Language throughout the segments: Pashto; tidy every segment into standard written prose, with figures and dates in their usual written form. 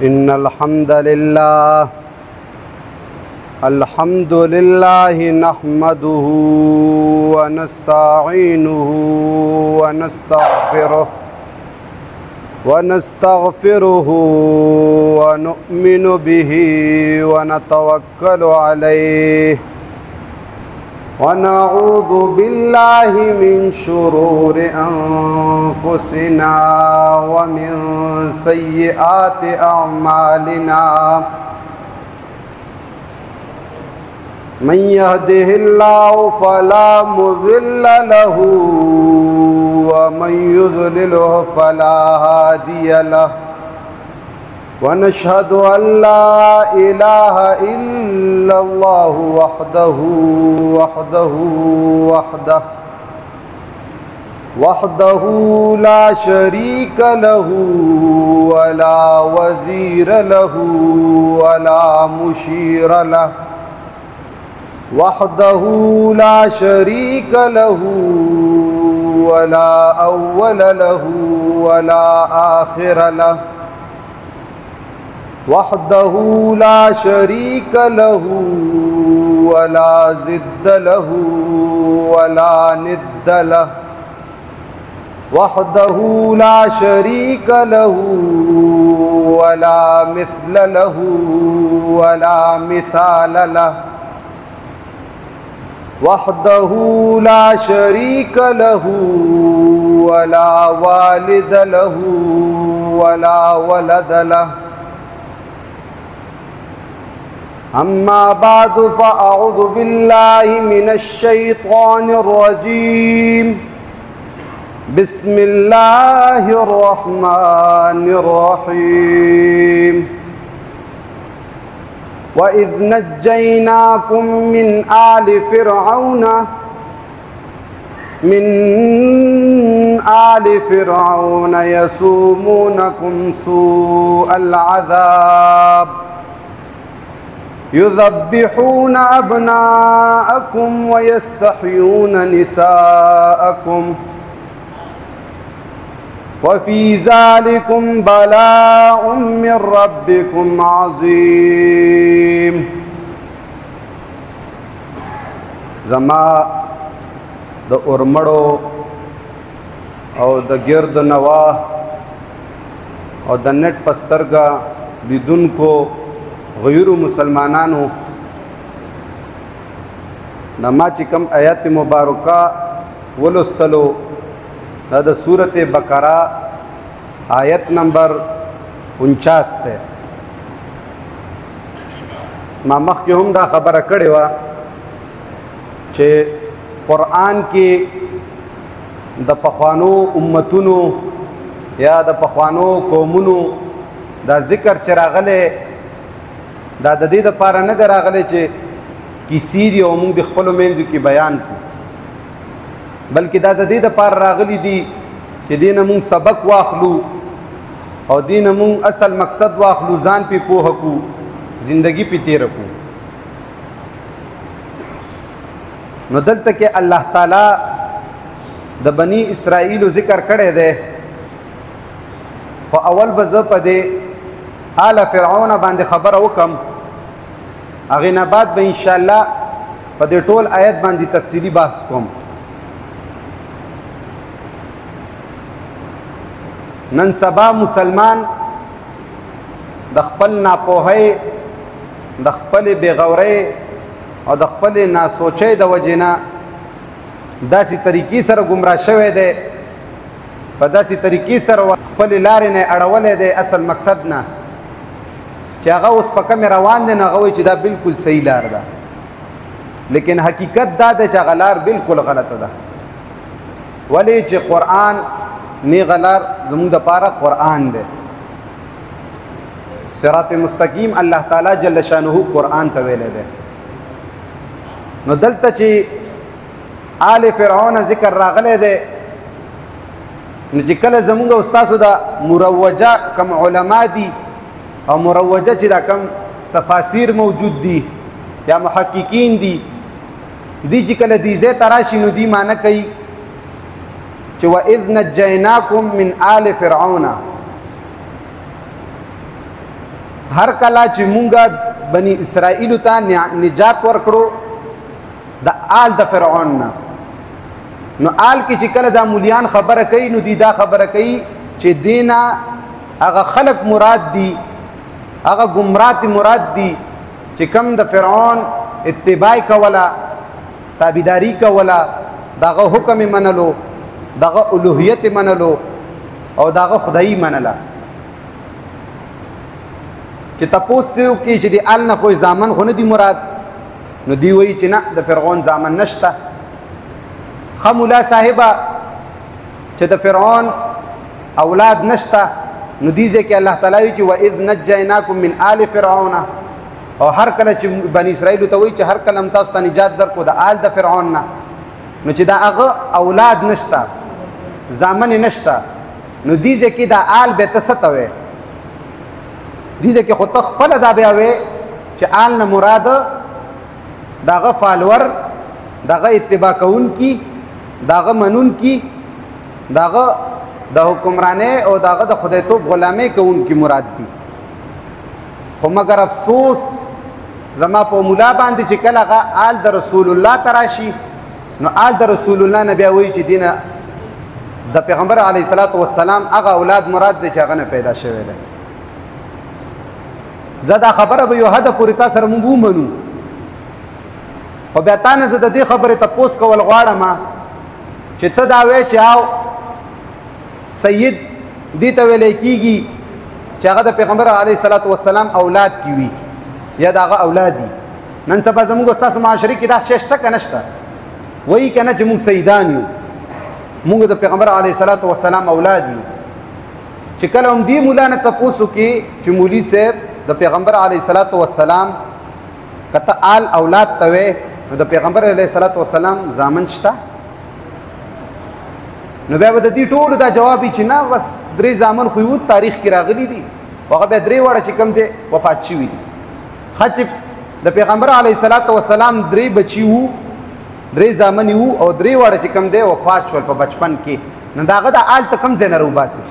इन्नल हम्दुलिल्लाह नहमदुहु व नस्तईनुहु व नस्तगफिरुहु व नु'मिनु बिही व नतवक्कलु अलैहि व नऊज़ु बिल्लाहि मिन शुरूरि अनफुसिना व मिन सय्यिआति अअमालिना मन यहदिहिल्लाहु फला मुज़िल्ल लहु व मन युज़लिलहु फला हादिय लहु व नशहदु अल्ला इलाहा इल्लल्लाहु वहदहु ला शरीक लहु व ला वज़ीर लहु व ला मुशीर लहु वहदहु ला शरीक लहु वला अव्वल लहु वला आखिर लहु वहदहु ला शरीक लहु वला ज़िद्द लहु वला निद्द लहु वहदहु ला शरीक लहु वला मिस्ल लहु वला मिसाल लहु वहदहु ला शरीक लहु वला वालिद लहु वला वलद लहु अम्मा बादु फ़अऊज़ु बिल्लाहि मिनश शैतानिर रजीम बिस्मिल्लाहिर रहमानिर रहीम वइज़ नज्जयनाकुम मिन आलि फ़िरऔन यसूमूनकुम सूअल अज़ाब युज़ब्बिहून अब्नाअकुम व यस्तहयून निसाअकुम व फ़ी ज़ालिकुम बलाउम मिन रब्बिकुम अज़ीम। ज़मा द उर्मड़ो और द गिर्द नवाह और द नेट पस्तरगा बिदुन को गैर मुसलमानानो नमा चिकम आयत मुबारका वलुस्तलो द सूरत बकरा आयत नंबर 49 थे मामख के हम दा खबर कड़े वा चे कुरान के द पखवानो उम्मतुनो या द पखवानो कौमुनो दा जिक्र चरागले दा द दې دپاره نه دی راغلی چې کیسې دي او موږ د خپلو منځو کې بیان کړو بلکې دا د دې دپاره راغلي دي چې دې نه موږ سبق واخلو او دې نه موږ اصل مقصد واخلو ځان پې پوهه کړو زندگی پې تېره کړو نو دلته کې الله تعالی د بني اسرائیلو ذکر کړی دی خو اول به زه په دې آل فرعون باندې خبره وکم هغې نه بعد به انشاءالله په دې ټول آیت باندې تفصیلي بحث کوم نن سبا مسلمان د خپل ناپوهۍ د خپل بېغورۍ او د خپل ناسوچۍ د وجې نه داسې طریقې سره ګمراه شوی دی په داسې طریقې سره خپلې لارې نه اړولی دی اصل مقصد نه چې هغه اوس په کمې روان دی نو هغه وایي چې دا بالکل صحیح لار ده لیکن حقیقت دا دی چې هغه لار بالکل غلطه ده ولې چې قرآن نیغه لار زموږ دپاره قرآن دی صراط مستقیم الله تعالی جل شانه قرآن ته ویلی دی نو دلته چې آل فرعون ذکر راغلی دی نو چې کله زموږ استاسو د مروجه کم علما دي او مروجه چې دا کم تفاسیر موجود دي یا محققین دي چې کله دې ځای ته راشي نو دې معنی کوي چې وَإِذْ نَجَّيْنَاكُمْ مِنْ آلِ فِرْعَوْنَ هر کله چې مونږه بني اسرائیل ته نجات ورکړو د آل د فرعون نه، نو آل کې چې کله دا مولیان خبره کوي نو دی دا خبره کوي چې دینا هغه خلق مراد دي، هغه گمرات مراد دي چې کم د فرعون اتباع کولا، تابعداري کولا، داغه حکم منلو، داغه الوهیت منلو او داغه خدای منله. چې تاسو ته کې چې دی آل نه خو زامن خو نه دی مراد، نو دی وی چې نه د فرعون زامن نشته. خمولا صاحبہ چې د فرعون اولاد نشته، نو دیزه کې الله تعالی چې واذ نجیناکم من آل فرعون، او هر کله چې بنی اسرائیل ته وی چې هر کله تاسو ته نجات درکو د آل د فرعون نه، نو چې دا هغه اولاد نشته، زامن نشته، نو دیزه کې دا آل به تستوي، دیزه کې خو تخپل دا بیا وي چې آل نه مراد داغه فالور، داغه اتباع کون کی، داغه منون کی، داغه د حکمرانه او داغه د خدای توب غلامه کون کی مراد دي. خو مگر افسوس زما په مولا باندې چې کله هغه آل د رسول الله تراشي، نو آل د رسول الله نبی وایي چې دینه د پیغمبر علیه الصلاۃ والسلام هغه اولاد مراد دي چې هغه نه پیدا شوی دی. زدا خبره به یو حد پورې تاسو سره مونږ ومنو، خو بیا تانه زه د دې خبرې تپوس کول غواړم چې ته دا وایې چې او سید دې ته ویل کېږي چې هغه د پیغمبر علیه الصلاۃ والسلام اولاد کی وي یا د هغه اولادي. نن سبا زموږ تاسو معاشري کې دا شی شته که نشته؟ وایي که نه چې موږ سیدان یو، موږ د پیغمبر علیه الصلاۃ والسلام اولاد یو. چې کله هم دې مولا نه تپوس وکړي چې مولي صاحب د پیغمبر علیه الصلاۃ والسلام کته آل اولاد ته وې، نو د پیغمبر علیه الصلاۃ والسلام زامن شته؟ نو بیا به د دې ټولو دا جواب چې نه بس 3 زامن خو یو تاریخ کې راغلي دي، هغه بیا 3 واړه چې کوم دي وفات شوي دي. خچ د پیغمبر علیه الصلاۃ والسلام 3 بچي وو، 3 زامن وو، او 3 واړه چې کوم دي وفات شول په بچپن کې. نو داغه د آل ته کم ځای نه روباسي.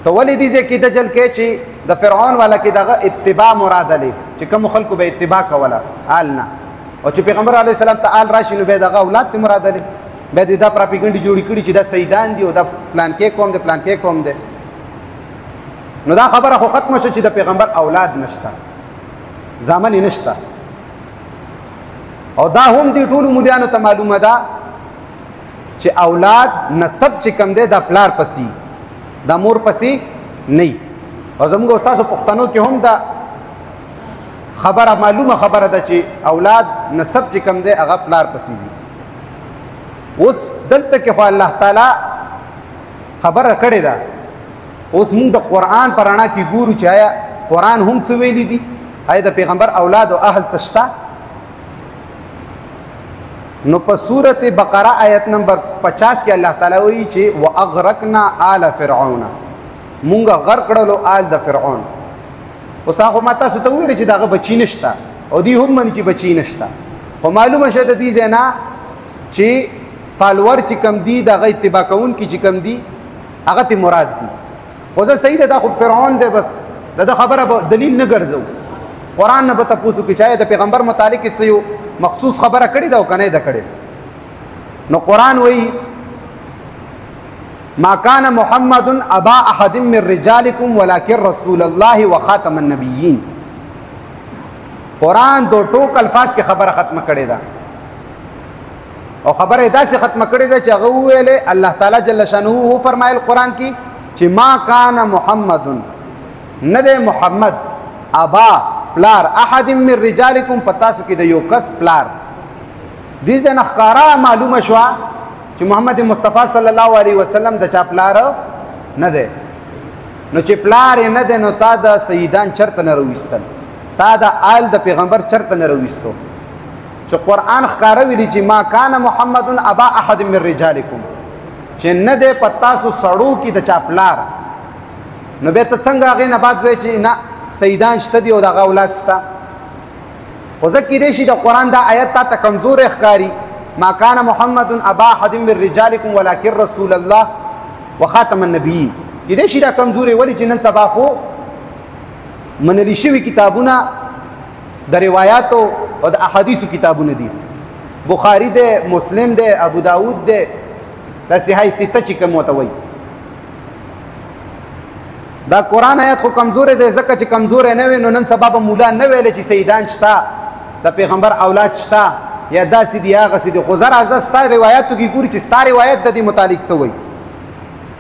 ته ولې دې ځکه د جل کې چې د فرعون والا کې دغه اتباع مراد لري، چې کوم خلکو به اتباع کوله آل نه، او چې پیغمبر علیه السلام ته آل راشي نو به دغه اولاد ته مراد لري. به دا پراپګاندا جوړی کړي چې دا سیدان دي او دا پلان کې کوم دي، پلان کې کوم دي. نو دا خبره خو ختم شو چې د پیغمبر اولاد نشته، زامن نشته. او دا هم دي ټول مولانو ته معلومه ده چې اولاد نسب چې کم دی دا پلار پسی، دا مور پسی نه. او زموږ استاد پښتنو کې هم دا خبره معلومه خبره ده چې اولاد نسب چې کم دی هغه پلار پسی زی. اوس دلته کې خو الله تعالی خبره کړې ده. اوس موږ د قرآن پرانا کې ګورو چې آیا قرآن هم څه ویلي دي، آیا د پیغمبر اولاد او اهل څه شته؟ نو په سورت بقره آیت نمبر 50 کې الله تعالی وایي چې واغرقنا آل فرعون، مونږ غرق کړلو آل د فرعون. اوس هغه ماته څه ته ویل چې داغه بچی نشته، او دی هم مني چې بچی نشته. خو معلومه شه د دې ځنا چې فالور چې کم دی دغه اتباع کون کی چې کم دی هغه ته مراد دی. خو زه صحیح ده دا خو فرعون دی، بس دا خبره دلیل نه ګرځو. قرآن نه به تاسو کې چا د پیغمبر متعلق څه یو مخصوص خبره کړې ده او کنه ده کړې. نو قرآن وایي ما كان محمد ابا احد من رجالكم ولكن رسول الله وخاتم النبيين. قرآن دو ټوک الفاظ کې خبره ختمه کړې ده، او خبره داسې ختمه کړې ده چې هغه ویلې الله تعالی جل شانه فرمایل قرآن کې چې ما كان محمد، نه ده محمد، ابا پلار، احد من رجالکم پتاسو کې د یو کس پلار. دې ځنه ښکارا معلومه شو چې محمد مصطفی صلی الله علیه وسلم د چا پلار نه ده. نو چې پلار نه ده نو تا د سیدان چرته نه رويستل، تا د آل د پیغمبر چرته نه رويستو. چې قرآن ښکارا ویلي چې ما کان محمد ابا احد من رجالکم، چې نه ده پتاسو سړو کې د چا پلار. نو به ته څنګه هغه نه بعد وای چې نه سیدان شته دی او دغه اولاد شته؟ خو ځکه دې شي د قرآن دا آیت ته کمزور ښکاری. ما كان محمد ابا احد من رجالكم ولكن رسول الله وخاتم النبيين. دې شي دا کمزوري ولی چې نن سبا خو منلی شوي کتابونه د روایاتو او د احادیثو کتابونه دي. بخاری دی، مسلم دی، ابو داود دی، دا صحیح سته چې کوم ورته وایي. دا قرآن آیات خو کمزور دی، ځکه چې کمزور نه وي نو نن سبا به مولا نه ویلی چې سیدان شته، د پیغمبر اولاد شته یا داسې دي هغسې دي. خو زر ازه ستا روایاتو کې ګوري چې ستا روایت د دې متعلق څه وایي.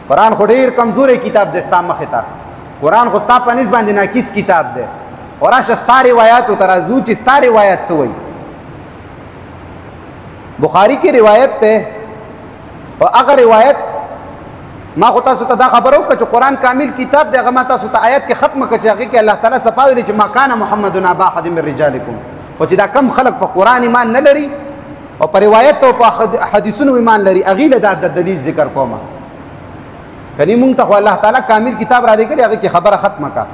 قرآن خو ډېر کمزوری کتاب دی ستا مخې ته. قرآن خو ستا په نس باندې ناقص کتاب دی. او راشه ستا روایاتو ته راځو چې ستا روایت څه وایي. بخاری کې روایت دی او هغه روایت ما خو تاسو ته دا خبره وکړه چې قرآن کامل کتاب دی. هغه ما تاسو ته آیت کې ختمه کړه چې هغې کې الله تعالی صفا ویلي چې ما کان محمد ابا احد من رجالکم. او چې دا کم خلک په قرآن ایمان نه لري او په روایت او په حدیثونو ایمان لري، هغې له دا د دلیل ذکر کومه. کنی مونږ ته خو الله تعالی کامل کتاب را لېږلی، هغې کې خبره ختمه کړه.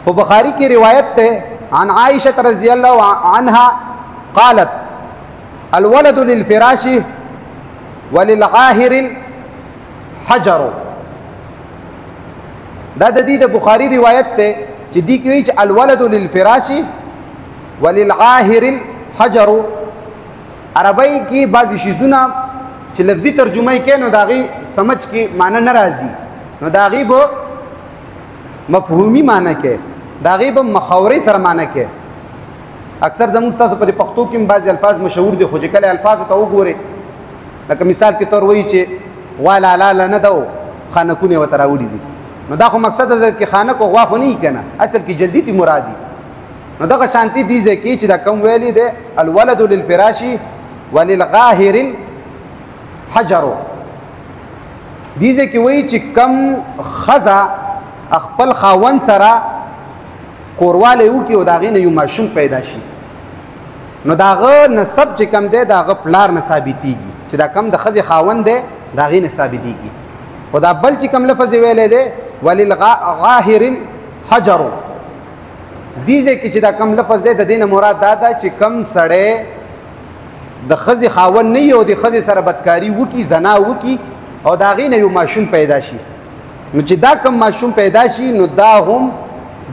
په بخاري کې روایت دی عن عائشة رضی الله عنها قالت الولد للفراش وللعاهر الحجر. دا د دې د بخاري روایت دی چې دې کې وایي چې الولد للفراش وللعاهر الحجر. عربی کې بعضې شیزونه چې لفظي ترجمه یې کوي نو د هغې سمجھ کې معنی نه راځي، نو د هغې به مفهومي معنی کوي، د هغې به مخاورې سره معنی کوي. اکثر زموږ ستاسو په دې پښتو کې هم بعضې الفاظ مشهور دي، خو چې کله الفاظو ته وګورئ لکه مثال کې طور وایي چې غوا لالاله نه ده او خانکونه یې ورته راوړي دي، نو دا خو مقصد ده کې خانک او غوا خو نه وي که نه، اصل کې جلدي تی مرادي. نو دغه شانتي دې ځای کې چې دا کوم ویلي دی الولد للفراش وللغاهر الحجر. دې ځای کې وایي چې کم ښځه خپل خاوند سره کوروالی وکړي او د هغې نه یو ماشوم پیدا شي، نو د هغه نسب چې کم دی د هغه پلار نه ثابتېږي چې دا کم د ښځې خاوند دی د هغې نه ثابتېږي. خو دا بل چې کم لفظ یې ویلی دی وللغاهر الحجر، دې ځای کې چې دا کم لفظ دی د دې نه مراد دا ده چې کم سړی د ښځې خاوند نه وي او د ښځې سره بدکاري وکړي، زنا وکړي او د هغې نه یو ماشوم پیدا شي، نو چې دا کم ماشوم پیدا شي نو دا هم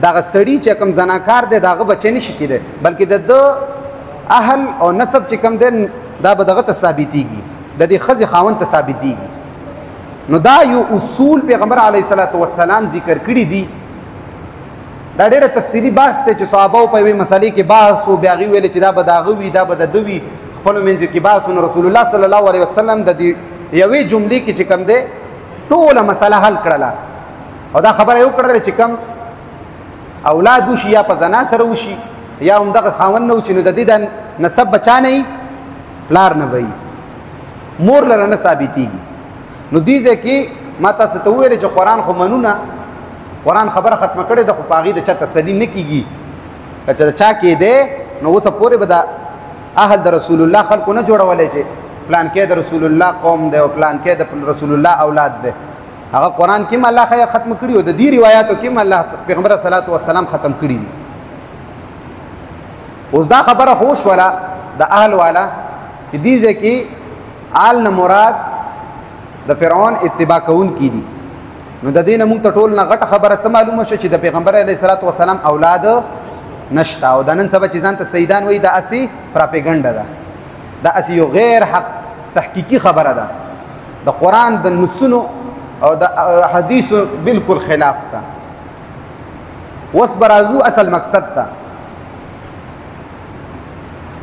دغه سړي چې کم زناکار دی د هغه بچی نه شي کېدی، بلکې د ده اهل او نسب چې کم دی دا به دغه ته ثابتېږي، د دې ښځې خاوند ته ثابتېږي. نو دا یو اصول پیغمبر علیه الصلاة والسلام ذکر کړي دي. دا ډېره تفصیلي بحث دی چې صحابهو په یوې مسلې کې بحث و، بیا هغوی ویلې چې دا به د هغه وي دا به د ده وي، خپلو منځو کې بحث و. نو رسول الله صلی الله علیه وسلم د دې یوې جملې کې چې کم دی ټوله مسله حل کړله او دا خبره یې وکړله چې کم اولاد وشي یا په زنا سره وشي یا همدغه خاوند نه وشي نو د دې د نسب بچا نه وي، پلار نه به وي، مور لره نه ثابتېږي. نو دې ځای کې ما تاسو ته وویلې چې قرآن خو منو نه، قرآن خبره ختمه کړې ده خو په هغې د چا تسلي نه کېږي. که چې د چا کېدی نو اوسه پورې به د اهل د رسول الله خلکو نه جوړولی چې پلان کې د رسول الله قوم دی او پلان کې د رسول الله اولاد دی. هغه قرآن کې هم الله خیر ختم کړي او د دې روایاتو کې هم الله پیغمبر صلی الله علیه وسلم ختم کړي دي. اوس دا خبره خو شوله د اهل والا چې دې ځای کې آل نه مراد د فرعون اتباع کوونکي دي. نو د دې نه موږ ته ټول نه غټه خبره څه معلومه شوه چې د پیغمبر علیه الصلاة والسلام اولاد نشته او د نن سبا چې ځان ته سیدان وایي دا اسې پراپیګنډه ده، دا اسې یو غیر حق تحقیقي خبره ده، د قرآن د نصونو او د حدیثو بالکل خلاف ته. اوس به راځو اصل مقصد ته.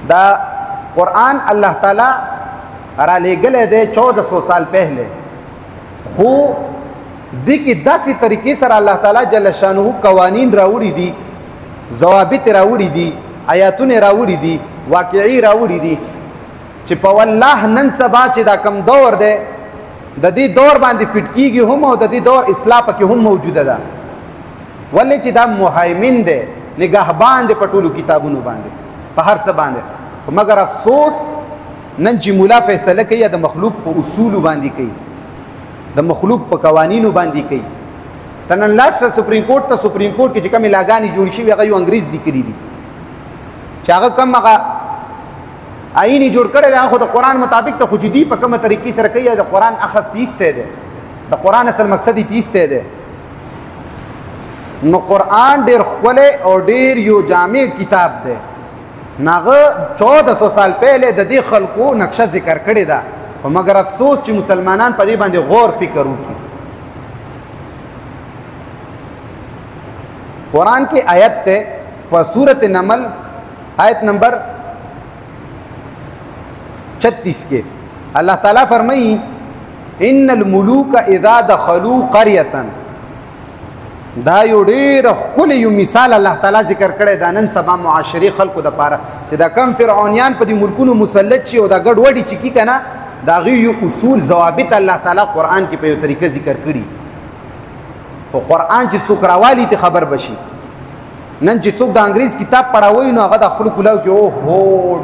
دا قرآن الله تعالی را لېږلی دی 1400 سال پهلے، خو دې کې داسې طریقې سره الله تعالی جل شانه قوانین راوړي دي، ضوابط راوړي دي، آیاتونه راوړي دي، واقعي راوړي دي چې په والله نن سبا چې دا کم دور دی د دې دور باندې فټ کېږي هم او د دې دور اصلاح پکې هم موجوده ده. ولې چې دا مهیمن دی، نگهبان دی په ټولو کتابونو باندې، په هر څه باندې. مګر افسوس نن چې مولا فیصله کوي د مخلوق په اصولو باندې کوي، د مخلوق په قوانینو باندې کوي. ته نن لاړ شه سپریم کورټ ته، سپریم کورټ کې چې کومې لاګانې جوړې شوي هغه یو انګریز لیکلي دي چې هغه کم هغه آئین جوړ کړی دی خو د قرآن مطابق ته خو چې دي په کومه طریقې سره کوي د قرآن اخذ تیستی دی، د قرآن اصل مقصد یې تیستی دی. نو قرآن ډیر ښکلی او ډیر یو جامع کتاب دی. ناغه 1400 سال پہلے د دې خلکو نقشه ذکر کړی ده، خو مگر افسوس چې مسلمانان په دې باندې غور فکر وکړي. قرآن کی آیت ته په سورۃ نمل آیت نمبر 36 کې الله تعالی فرمایي ان الملوک اذا دخلوا قريه. دا یو ډیر ښکلی یو مثال الله تعالی ذکر کړی دا نن سبا معاشري خلکو د پاره چې دا کم فرعونیان په دې ملکونو مسلط شي او دا ګډ وډي چې کی کنه دا غي یو اصول ضوابط الله تعالی قرآن کې په یو طریقه ذکر کړي. او قرآن چې څوک راوالي ته خبر بشي. نن چې څوک د انګریز کتاب پڑھاوي نو هغه د خلکو لاو کې او هو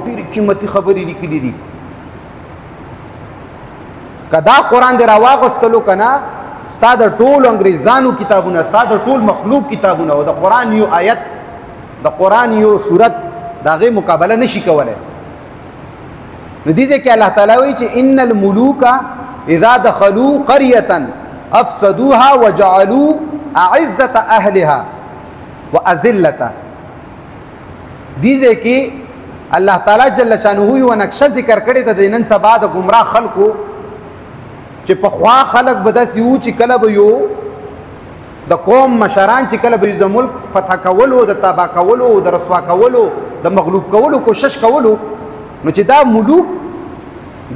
ډیر قیمتي خبرې لیکلي دي. کدا قرآن دې راواغستلو کنه ستا د ټول انګریزانو کتابونه، ستا د ټول مخلوق کتابونه او د قرآن یو آیت، د قرآن یو صورت داغه مقابله نشي کولای. نو دې کې الله تعالی وایي چې ان الملوک اذا دخلوا قريه افسدوها وجعلوا اعزه اهلها واذلته. دې کې الله تعالی جل شانه یو نقشه ذکر کړی ته د نن سبا د گمراه خلکو چې په خوا خلک به داسې وو چې کله به یو د قوم مشران چې کله به د ملک فتح کولو، د تبا کولو، د رسوا کولو، د مغلوب کولو کوشش کولو، نو چې دا ملوک،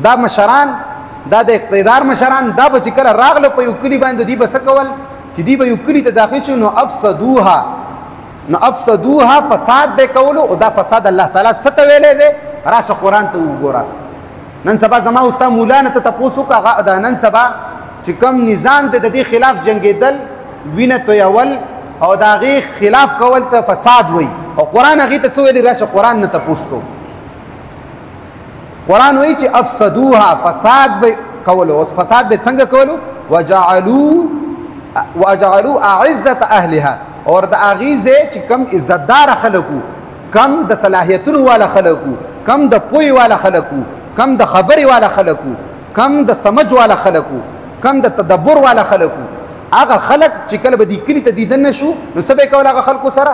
دا مشران، دا د اقتدار مشران، دا به چې کله راغله په یو کلي باندې دی به څه کول چې دی به یو کلي ته داخل شو نو افسدوها فساد به کولو. او دا فساد الله تعالی څه ته ویلی دی؟ راشه قرآن ته وګوره. نن سبا زما اوستا مولانا ته تپوسو کا دا نن سبا چې کم نظام ته د دې خلاف جنگیدل، وینه تویول او د هغې خلاف کول ته فساد وي. او قرآن هغې ته څه ویلي؟ راشه قرآن نه تپوس کو. قرآن وایي چې افسدوها فساد به کولو. اوس فساد به څنګه کولو؟ وجعلوا اعزه اهلها. اور د هغې ځای چې کم عزتدار خلکو، کم د صلاحیتونو والا خلکو، کم د پوهې والا خلکو، کم د خبرې والا خلکو، کم د سمج والا خلکو، کم د تدبر والا خلکو، هغه خلک چې کله به دې کلي ته دیدن نشو نو څه به یې کول هغه خلکو سره؟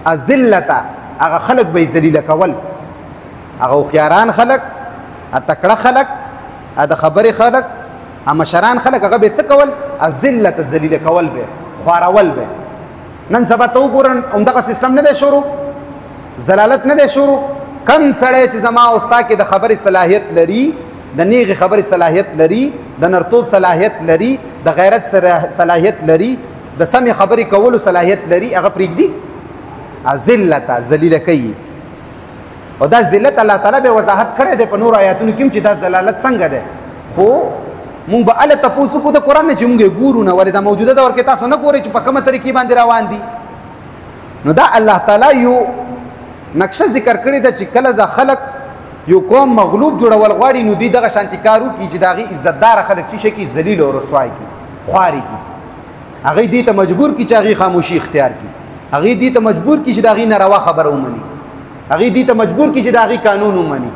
اذلته. هغه خلک به یې ذلیله کول. هغه هوښیاران خلک، تکړه خلک، د خبرې خلک، مشران خلک، هغه به څه کول؟ اذلته، ذلیله کول به، خوارول به. نن سبا ته وګورئ همدغه سیستم نه دی شروع، ضلالت نه دی شروع. کم سړی چې زما او ستا کې د خبرې صلاحیت لري، د نیغې خبرې صلاحیت لري، د نرتوب صلاحیت لري، د غیرت صلاحیت لري، د سمې خبرې کولو صلاحیت لري، هغه پرېږدي؟ ذلت، ذلیله کوي. او دا ذلت الله تعالی به وضاحت کړی دی په نور آیاتونو کې چې دا ذلالت څنګه دی. خو مونږ به هله تپوس وکړو د قرآن نه چې مونږ یې ګورو نه، ولې دا موجوده دور کې تاسو نه ګورئ چې په کومه طریقې باندې روان دي. نو دا الله تعالی یو نقشه ذکر کړی ده چې کله د خلک یو قوم مغلوب جوړول غواړي نو دوی دغه شانتي کار وکړي چې د هغې عزتدار خلک چې شي کړي، ذلیل او رسوای کړي، خوارې کړي. هغې دې ته مجبور کړي چې هغې خاموشي اختیار کړي. هغې دې ته مجبور کړي چې د هغې ناروا خبره ومني. هغې دې ته مجبور کړي چې د هغې قانون ومني.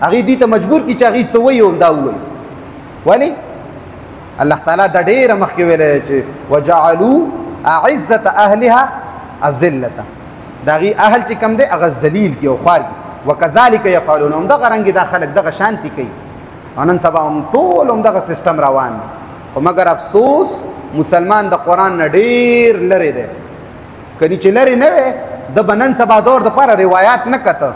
هغې دې ته مجبور کړي چې هغې څه وایي او همدا ووایي. ولې؟ الله تعالی دا ډېره مخکې ویلی چې وجعلوا اعزة اهلها اذلته. دا غي اهل چې کم دی هغه ذلیل کی او خوار کی. وکذالک یفعلون. هم دغه رنګ دا خلک دغه شانتی کوي. نن سبا هم ټول هم دغه سیستم روان دی. خو مګر افسوس مسلمان د قرآن نه ډېر لرې دی. کني چې لرې نه وی د به نن سبا دور دپاره روایات نه کته،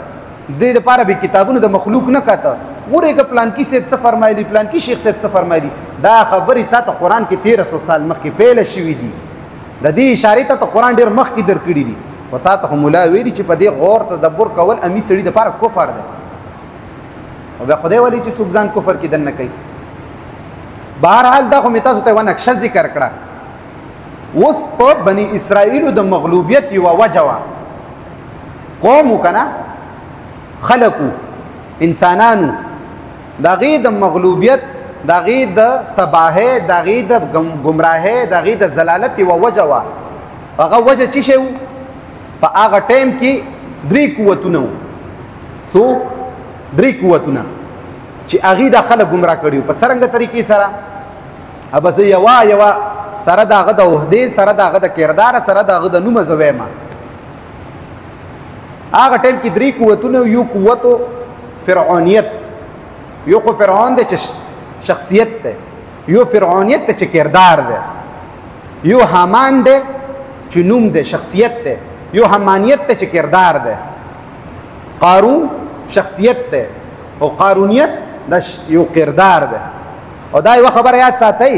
دې دپاره به کتابونو د مخلوق نه کته. ګورې که پلانکي صاحب څه فرمایلي، پلانکي شیخ صاحب څه فرمایلي، دا خبرې تا ته قرآن کې 1300 سال مخکې پیله شوي دي. د دې اشارې ته قرآن ډېر مخکې درکړي دي. و تا ته مولا ویلي چې په دې غور تدبر کول امي سړي دپاره کفر دی. او بیا خدای ولی چې څوک ځان کفر کې دننه کوي. بهرحال دا خو مې تاسو ته یوه نقشه ذکر کړه. اوس په بني اسرائیلو د مغلوبیت یوه وجه وه. قوم و که نه، خلکو، انسانانو، د هغې د مغلوبیت، د هغې د تباهۍ، د هغې د ګمراهۍ، د هغې د ضلالت یوه وجه وه. هغه وجه څه شی و؟ په هغه ټایم کې 3 قوتونه وو. څو؟ 3 قوتونه چې هغې دا خلک ګمراه کړي وو. په څرنګه طریقې سره؟ ابه زه یوه سره داغه د عہده سره داغه د کردار سره داغه د نوم زویما هغه ټیم کې درې قوتونه یو قوت فرعونیت یو خو فرعون د شخصیت ده یو فرعونیت ته کردار ده یو حامان ده چې نوم ده شخصیت ده یو حمانیت ته کردار ده قارون شخصیت ده او قارونیت د یو کردار ده او دا یو خبر یاد ساتئ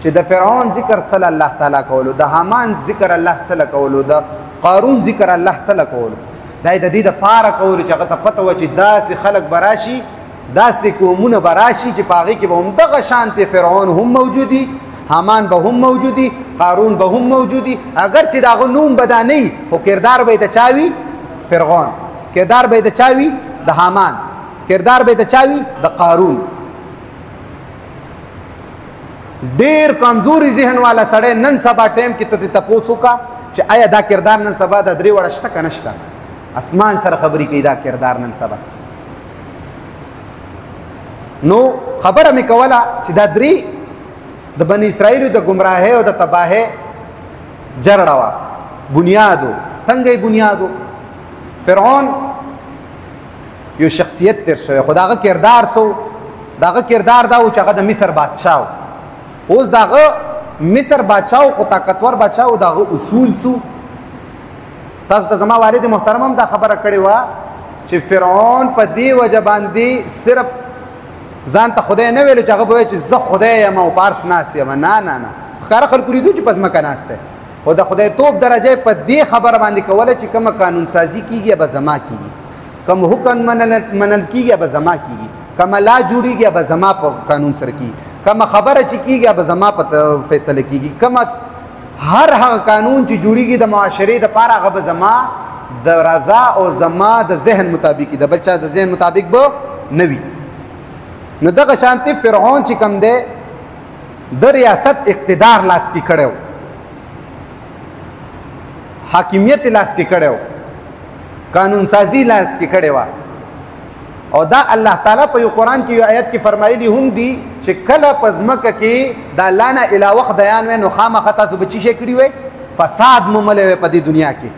چې د فرعون ذکر صلی الله تعالی کولو د حامان ذکر الله تعالی کولو د قارون ذکر الله تعالی کولو دا د دې د پاره کولو چې هغه ته پته و چې داسې خلق براشي داسې قومونه براشي چې پاغي کې به هم دغه شانته فرعون هم موجودي حامان به هم موجودي قارون به هم موجودي اگر چې داغه نوم بداني خو کردار به د چاوي فرعون کردار به د چاوي د حامان کردار به د چاوي د قارون ډیر کمزوري ذهن والا سړی نن سبا ټیم کې ته تاسو کا چې آیا دا کردار نن سبا د درې وړه شته کنه شته اسمان سره خبرې کوي دا کردار نن سبا نو خبره مې کوله چې دا درې د بنی اسرائیل د گمراهۍ او د تباهۍ جرړه وا بنیادو څنګه بنیادو فرعون یو شخصیت تر شوی خداغه کردار څو داغه کردار دا او چې هغه د مصر بادشاه اوس داغه مصر بادشاه خو طاقتور بادشاه او داغه اصول څو تاسو ته زما والد محترم هم دا خبره کړې و چې فرعون په دې وجه باندې صرف ځان ته خدای نه ویل چې هغه به چې زه خدای یم او پارش ناس یم نه نه نه ښکاره خلکو لیدو چې پس مکه ناسته خو د خدای توپ درجه په دې خبره باندې کوله چې کومه قانون سازي کیږي به زما کیږي کوم حکم منل کیږي به زما کیږي کومه لا جوړیږي به زما په قانون سره کیږي کومه خبره چې کیږي به زما په فیصله کیږي کومه هر هغه قانون چې جوړیږي د معاشرې د پاره هغه به زما د رضا او زما د ذهن مطابق د بلچا د ذهن مطابق به نوي نو دغه شانتي فرعون چې کوم دی د ریاست اقتدار لاس کې کړو حاکمیت لاس کې کړو قانون سازی لاس کې کړو او دا الله تعالی په یو قران کې یو آیت کې فرمایلی هم دي چې کله پزمکه کې دا لانا الی وخت بیان و نو خامخ تاسو بچی شي کړی وي فساد مملوي په دې دنیا کې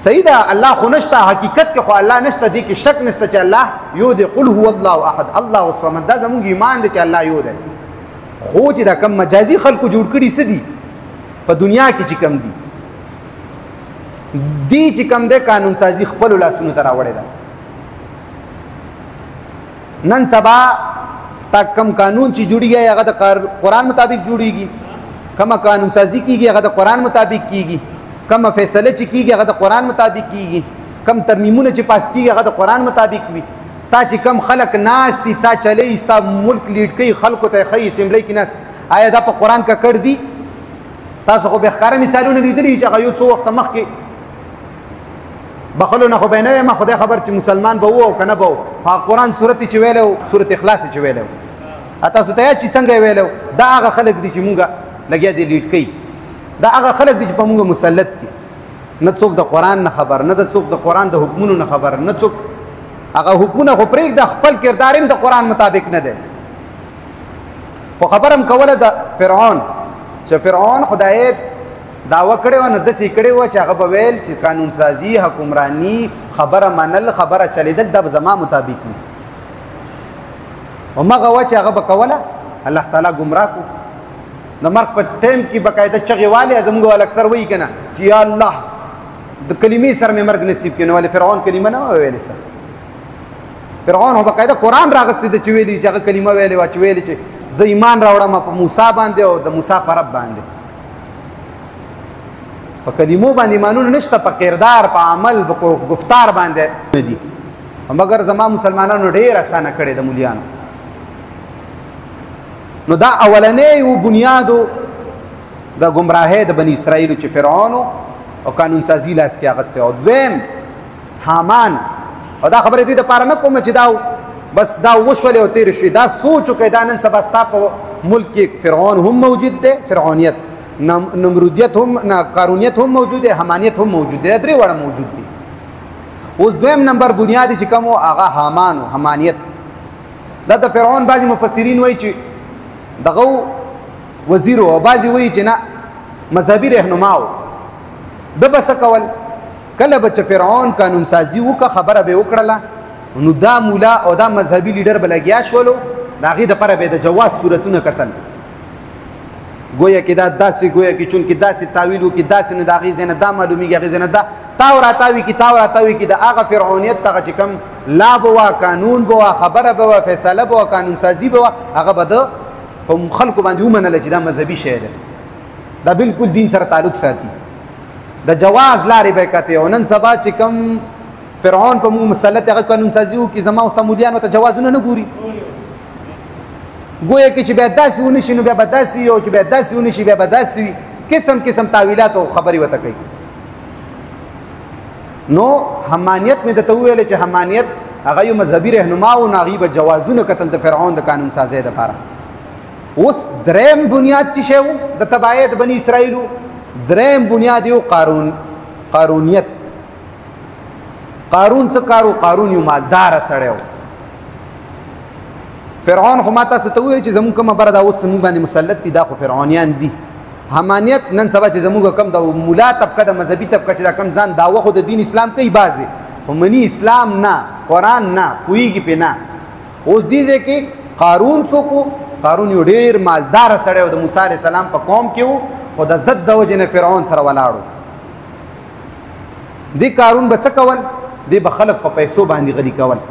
صحیح ده الله خو نشته حقیقت کې خو الله نشته دي کې شک نشته چې الله یو دی قل هو الله احد الله الصمد دا زموږ ایمان دی چې الله یو دی خو چې دا کم مجازي خلکو جوړ کړي سدي په دنیا کې چې کم دي دی چې کم ده قانون سازی خپل لاسونو ته راوړی ده نن سبا ستا کم قانون چې جوړیږي هغه د قرآن مطابق جوړیږي کم قانون سازی کیږي هغه د قرآن مطابق کیږي کم فیصله چې کیږي هغه د قرآن مطابق کیږي کم ترمیمونه چې پاس کیږي هغه د قرآن مطابق وي ستا چې کم خلق ناس دي تا چلی ستا ملک لیډ کوي خلکو ته خی اسمبلی کې ناس آیا دا په قرآن کا کړ دي تاسو خو به ښکاره مثالونه لیدلي چې هغه یو څو وخت مخکې بخلو نه خو به نه ما خدای خبر چې مسلمان به وو او کنه به ها قرآن سورته چې ویلو سورته اخلاص چې ویلو تاسو ته چې څنګه ویلو دا هغه خلک دي چې مونږه لګیا دي لیډ کوي دا هغه خلک دي چې په مونږه مسلط دي نه څوک د قرآن نه خبر نه څوک د قرآن د حکمونو نه خبر نه څوک هغه حکمونه خو پرېږ د خپل کرداریم د قرآن مطابق نه دی خو خبرم کوله د فرعون چې فرعون خدای دعوه کړې و نو داسې کړې وه چې هغه به ویل چې قانون سازي حکمرانی خبره منل خبره چلیدل دا به زما مطابق وي همغه وه چې هغه به کوله الله تعالی ګمراه کړو د مرګ په ټایم کې باقاعده چغې والې زموږ والا اکثر وایي که نه چې یا الله د کلمې سره مې مرګ نصیب کړي نو ولې فرعون کلمه نه وه ویلې سره فرعون هو باقاعده قرآن راغستی د چې ویلي چې هغه کلمه ویلې وه چې ویلې چې زه ایمان راوړم په موسی باندې او د موسی په رب باندې په کلمو باندې ایمانونه نشته په کردار په عمل په گفتار باندې دي مګر زما مسلمانانو ډېر اسانه کړې د مولیانو نو دا اولنې یو بنیادو د ګمراهۍ د بني اسرائیلو چې فرعون او قانون سازي لاس کې اغسته او دویم حامان او دا خبره دې د پاره نه کوم چې دا بس دا وشولې او تیر شي دا سوچو کې دا نن سبا ستا په ملک کې فرعون هم موجود دی فرعونیت نمرودیت هم قارونیت هم موجود دی حمانیت هم موجود دی درې وړه موجود دي اوس دویم نمبر بنیادی چې کوم هغه حامان او حمانیت دا د فرعون بعضی مفسرین وایي چې دغه وزیر او بعضی وایي چې نه مذهبي رهنما و د به څه کول کله به چې فرعون قانون سازي وکړه خبره به وکړله نو دا مولا او دا مذهبي لیډر به لګیا شولو د هغې دپاره به د جواز صورتونه کتل گویا کې دا داسې گویا کې چونکې داسې تاویل وکړي داسې نو د هغې ځای نه دا معلومېږي هغې ځای نه دا تاو راتاوي کي تاو راتاوي کي د هغه فرعونیت دغه چې کوم لا به وه قانون به وه خبره به وه فیصله به وه قانون سازي به وه هغه به د په خلکو باندې ومنله چې دا مذهبي شی دی دا بالکل دین سره تعلق ساتي د جواز لارې به یې کتې او نن سبا چې کوم فرعون په موږ مسلط هغه قانون سازي وکړي زما اوس ته مولیان ورته جوازونه نه ګوري گویا کې چې بیا داسې ونه شي نو بیا به داسې وي او چې بیا داسې ونه شي بیا به داسې وي قسم قسم تعویلات او خبرې ورته کوي نو حمانیت مې درته وویلې چې حمانیت هغه یو مذهبي رهنما و نو هغې به جوازونه کتل د فرعون د قانون سازۍ دپاره اوس دریم بنیاد څه شی و د تباهۍ د بني اسرائیلو دریم بنیاد یو قارونیت قارون څه کارو قارون یو مالداره سړی و فرعون خو ما تاسو ته وویل چې زموږ کومه بره دا اوس زموږ باندې مسلط دي دا خو فرعونیان دي حمانیت نن سبا چې زموږ کم د مولا طبقه د مذهبي طبقه چې دا کم ځان دعوه خو د دین اسلام کوي بعضې خو مني اسلام نه قرآن نه پوهېږي پې نه اوس دې ځای کې قارون څوک و قارون یو ډېر مالداره سړی و د موسی علیه السلام په قوم کې و خو د ضد د وجې نه فرعون سره ولاړ و دې قارون به څه کول دې به خلک په پیسو باندې غلي کول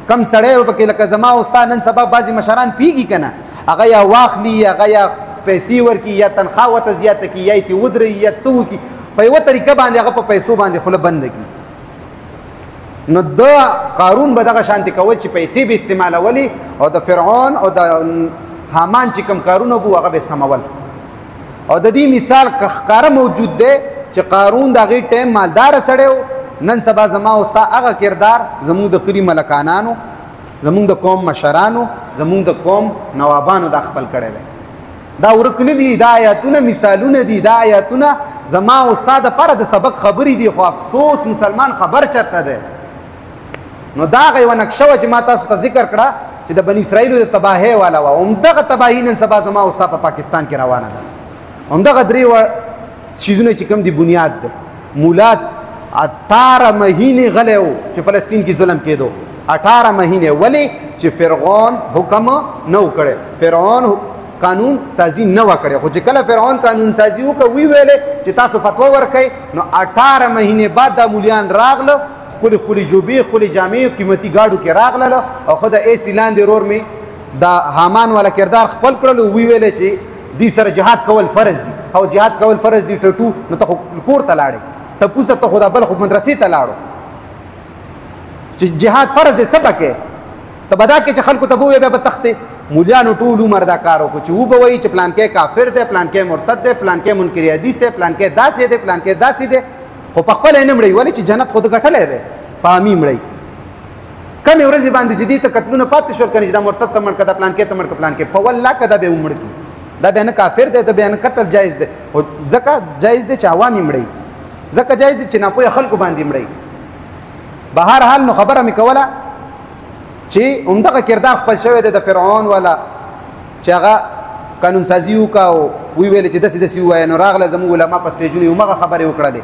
کم سړی به پکې لکه زما او ستا نن سبا بعضې مشران پیږي که نه هغه یا واخلي هغه یا پیسې ورکړي یا تنخوا ورته زیاته کړي یا یې ترې ودروي یا څه وکړي په یوه طریقه باندې هغه په پیسو باندې خوله بنده کړي نو د قارون به دغه شانتې کول چې پیسې به استعمالولې او د فرعون او د حامان چې کوم کارونه بو هغه به سمول او د دې مثال ښکاره موجود دی چې قارون د هغې ټایم مالداره سړی و نن سبا زما او ستا هغه کردار زموږ د کلي ملکانانو زموږ د قوم مشرانو زموږ د قوم نوابانو دا خپل کړی دی دا ورک نه دي دا آیاتونه مثالونه دي دا آیاتونه زما او ستا دپاره د سبق خبرې دي خو افسوس مسلمان خبر چرته دی نو دا هغه یوه نقشه وه چې ما تاسو ته ذکر کړه چې د بني اسرائیلو د تباهۍ والا وه همدغه تباهي نن سبا زما او ستا په پاکستان کې روانه ده همدغه درې چیزونه چې کوم دي بنیاد دی مولات 18 مهینې غلی و چې فلسطین کې ظلم کېدو 18 مهینې ولې چې فرعون حکم نه و کړی فرعون قانون سازي نه و کړی خو چې کله فرعون قانون سازي وکړه وی ویلې چې تاسو فتوا ورکئ نو 18 مهینې بعد دا مولیان راغله ښکلې ښکلې جوبې ښکلې جامې قیمتي ګاډو کې راغلله او خو د ایسي لاندې رور مې د حامان والا کردار خپل کړلو وی ویلې چې دې سره جهاد کول فرض دي او جهاد کول فرض دي ټټو نو ته خو کور ته لاړې تپوسه ته خو دا بل خو مدرسې ته لاړو چې جهاد فرض دی څه پکې ته به دا کې چې خلکو ته به ووایې بیا به تښتې مولیانو ټول عمر دا کار وکړو چې وبه وایي چې پلانکی کافر دی پلانکی مرتد دی پلانکی منکر حدیث دی پلانکی داسې دی پلانکی داسې دی خو په خپله یې نه مړوي ولې چې جنت خو د ګټلی دی په امي مړوي کمې ورځې باندې چې دې ته قتلونه پاتې شول که نه چې دا مرتد ته مړ که دا پلانکی ته مړ که پلانکی په والله که دا به یې ومړ کړي دا بیا نه کافر دی دا بیا نه قتل جایز دی خو ځکه جایز دی چې عوام یې مړوي ځکه جایز دي چې ناپوهه خلکو باندې مړی به هر حال نو خبره مې کوله چې همدغه کردار خپل شوی دی د فرعون والا چې هغه قانون سازي وکړه او وی ویلې چې داسې داسې ووایه نو راغله زموږ علما په سټیجونو همغه خبرې وکړلې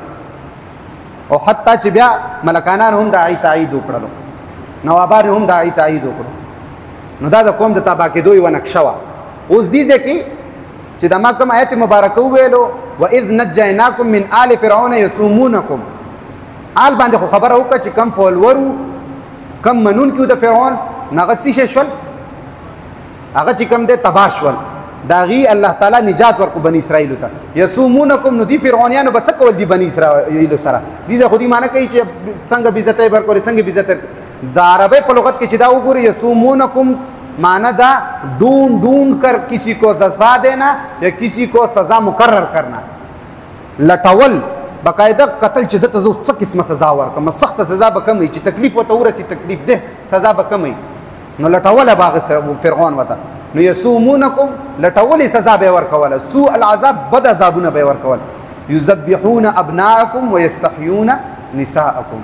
او حتی چې بیا ملکانان هم د هغې تایید وکړلو نوابان هم د هغې تایید وکړو نو دا د قوم د تباه کېدو یوه نقشه وه اوس دې ځای کې چې د ما کوم آیت مبارکه وویلو وَإِذْ نَجَّيْنَاكُمْ مِنْ آلِ فِرْعَوْنَ يَسُومُونَكُمْ آل باندې خو خبره وکړه چې کم فولور و کم منونکي و د فرعون نو هغه څه شی شول هغه چې کم دی تباه شول د هغې الله تعالی نجات ورکړو بني اسرائیلو ته یسومونکم نو دي فرعونیانو به څه کول دي بني اسرائیلو سره دي د خو دې معنی کوي چې څنګه بېعزتۍ به ورکولې څنګه بېعزتۍ د عربۍ په لغت کې چې دا وګوري یسومونکم معنی دا ढूंढ कर किसी को सजा देना या किसी को सजा मुकर्रर करना लटول باقاعده قتل چې دته زو څه قسمه سزا ورکم سخت سزا به کمي چې تکلیف وته ورسي تکلیف ده سزا به کمي نو لټول باغ فرعون وته نو یسومونکم لټول سزا به ورکول سوء العذاب بد عذابونه به ورکول یذبحون ابناءکم ويستحيون نساءکم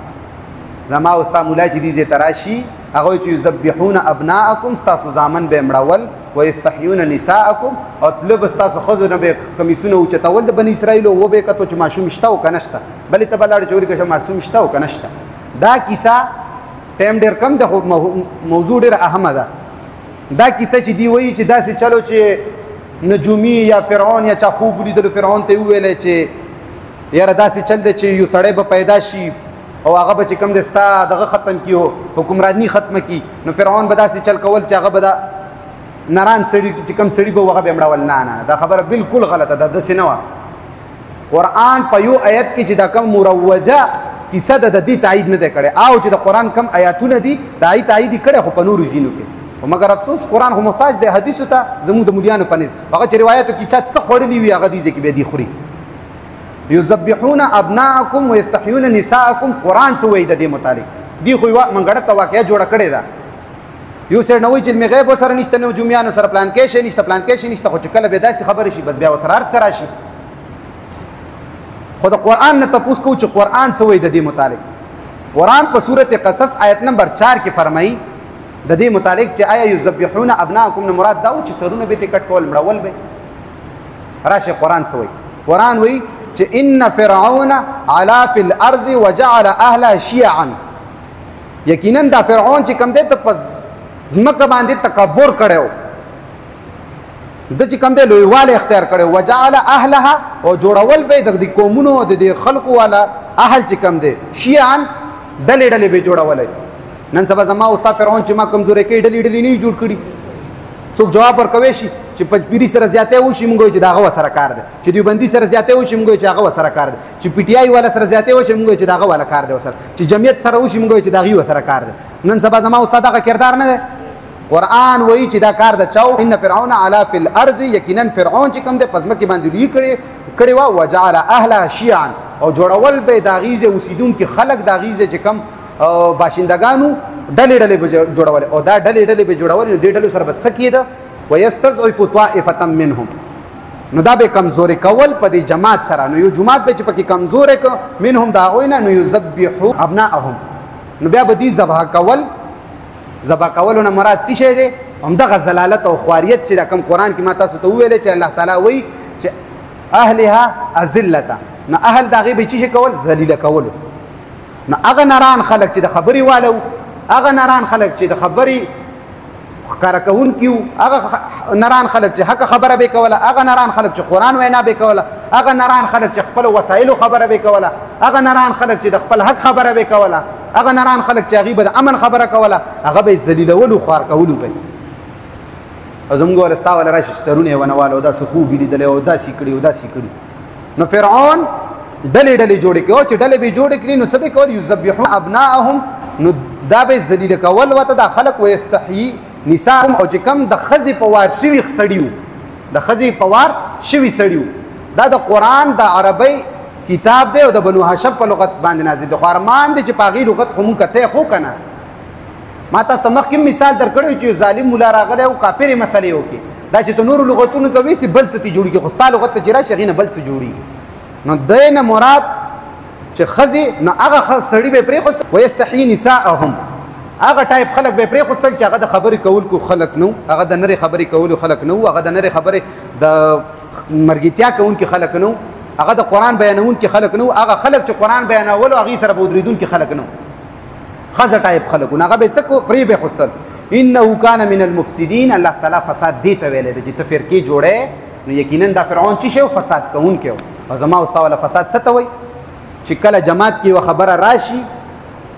زما او استا مولا چې دې تراشي هغه چې یذبحون ابناءکم تاسو زامن به مړول و یستحیون نساءکم او طلب تاسو خزو نه به کمیسونه او چتول د بنی اسرائیل او به کته چې ماشوم شته او کنهشته بلې ته بلار جوړی که ماشوم شته او کنهشته دا کیسه ټیم ډیر کم د موضوع ډیر اهمه ده دا کیسه چې دی وایي چې داسې چلو چې نجومی یا فرعون یا چا خوب لیدلو فرعون ته ویل چې یاره داسې چل دی چې یو سړی به پیدا شي او هغه به چې کوم دی ستا دغه ختم کي حکمرانی ختمه کي نو فرعون به داسې چل کول چې هغه به دا نران سړي چې کوم سړي به هغه به مړول نه دا خبره بالکل غلطه ده داسې نه وه قرآن په یو آیت کې چې دا کوم مروجه کیسه ده د دې تایید نه دی کړی او چې د قرآن کم آیاتونه دي د هغې تایید یې کړی خو په نورو ځینو کې مګر افسوس قرآن خو محتاج دی حدیثو ته زموږ د مولیانو په نس هغه چې روایتو کې چا څه خوړلي وي هغه دې ځای کې بیا دی خوري یذبحون ابناءکم ویستحیون نساءکم قرآن څه وایي د دې متعلق دی خو یوه منګړه ته واقعه جوړه کړې ده یو سړی نه وایي چې علم غیب ورسره نشته نه جومیانو سره پلان کې شی نشته پلان کې شی نشته خو چې کله بیا داسې خبرې شي بیا ورسره هر څه راشي خو د قرآن نه تپوس کوو چې قرآن څه وایي د دې متعلق قرآن په سورت قصص آیت نمبر 4 کې فرمایي د دې متعلق چې آیا یذبحون ابناءکم نه مراد دا و چې سرونه به یې کټ کول مړول به راشي قرآن څه وایي قرآن وایي چې ان فرعون علا فی الارض وجعل اهلها شیعا یقینا دا فرعون چې کوم دی ته په ځمکه باندې تکبر کړی د چې کوم دی لویوالی اختیار کړی وجعل اهلها او جوړول به د دې قومونو د دې خلقو والا اهل چې کوم دی شیعا ډلې ډلې به جوړولی نن سبا زما استاد فرعون چې ما کمزوري کې ډلې ډلې نه جوړ کړي څوک جواب ورکوي شي چې پنځپيري سره زیاته وشي موږ چې داغه سره کار دی چې دیوبندي سره زیاته وشي موږ چې هغه سره کار دی چې پی ټی آی والا سره زیاته وشي موږ چې داغه والا کار دی وسره چې جمعیت سره وشي موږ چې داغه سره کار دی نن سبا زما استاد هغه کردار نه دی قرآن وایي چې دا کار د چاو ان فرعون علا فی الارض یقینا فرعون چې کوم دی پزما کې باندې لوی کړي وا وجعل اهلها شیعا او جوړول به داغیزه اوسیدونکو خلق داغیزه چې کوم باشندگانو ډلې ډلې به جوړول او دا ډلې ډلې به جوړول نو دې ډلو سره به څه کېده ویستضعف طائفة منهم نو دا به کمزوري کول په دې جماعت سره نو یو جماعت به چې پکې کمزوري ک منهم دا غوینه نو یذبحوا ابناءهم نو بیا به دې ذبح کولونه مراد څه شی دی همدغه زلالت او خواریت چې کوم قرآن کې ما تاسو ته ویلې چې الله تعالی وایي چې اهلها اذلته نو اهل دا غي به چې کول ذلیل کول نو هغه نران خلک چې د خبري والو هغه نران خلک چې د خبري ښکارا کوون کیو هغه نران خلک چې حق خبره به کوله هغه نران خلک چې قرآن وینا به کوله هغه نران خلک چې خپل وسایل خبره به کوله هغه نران خلک چې د خپل حق خبره به کوله هغه نران خلک چې هغه د امن خبره کوله هغه به ذلیلول او خوار کول به ازمګو ورستا ولا راشي سرونه ونوالو دا خو لیدل او دا سیکړي او دا سیکړي نو فرعون ډلې ډلې جوړ کړي او چې ډلې به جوړ کړي نو څه به کول یذبحون ابناءهم نو دا به ذلیل کول وته د خلق ويستحيي نساءهم او چې کم د خزي په وار شوی سړیو د خزي په وار شوی سړیو دا د قرآن د عربی کتاب دی او د بنو هاشم په لغت باندې نازل دی خو ارمان دی چې پاغي لغت هم کته خو کنه ما تاسو مخکې مثال درکړی چې ظالم مولا راغله او کافر مسلې وکي دا چې نور لغتونو ته ویسي بل څه تی جوړي کې خو لغت ته جرا شغینه بل څه جوړي نو دینه مراد چې خزي نو هغه سړی به پرې خو ويستحيي نساءهم هغه ټایپ خلک به پرې خوستل چې هغه د خبرې کول کو خلک نو هغه د نری خبرې کول خلک نو هغه د نری خبرې د مرګتیا کون کې خلک نو هغه د قرآن بیانون کې خلک نو هغه خلک چې قرآن بیانول او هغه سره بودریدون کې خلک نو خزه ټایپ خلک نو هغه به څه کو پرې به خوستل انه کان من المفسدين الله تعالی فساد دی ته ویل چې تفرقه جوړه نو یقینا دا فرعون چې شو فساد کوون کې او زما استاد ولا فساد څه ته وای چې کله جماعت کې خبره راشي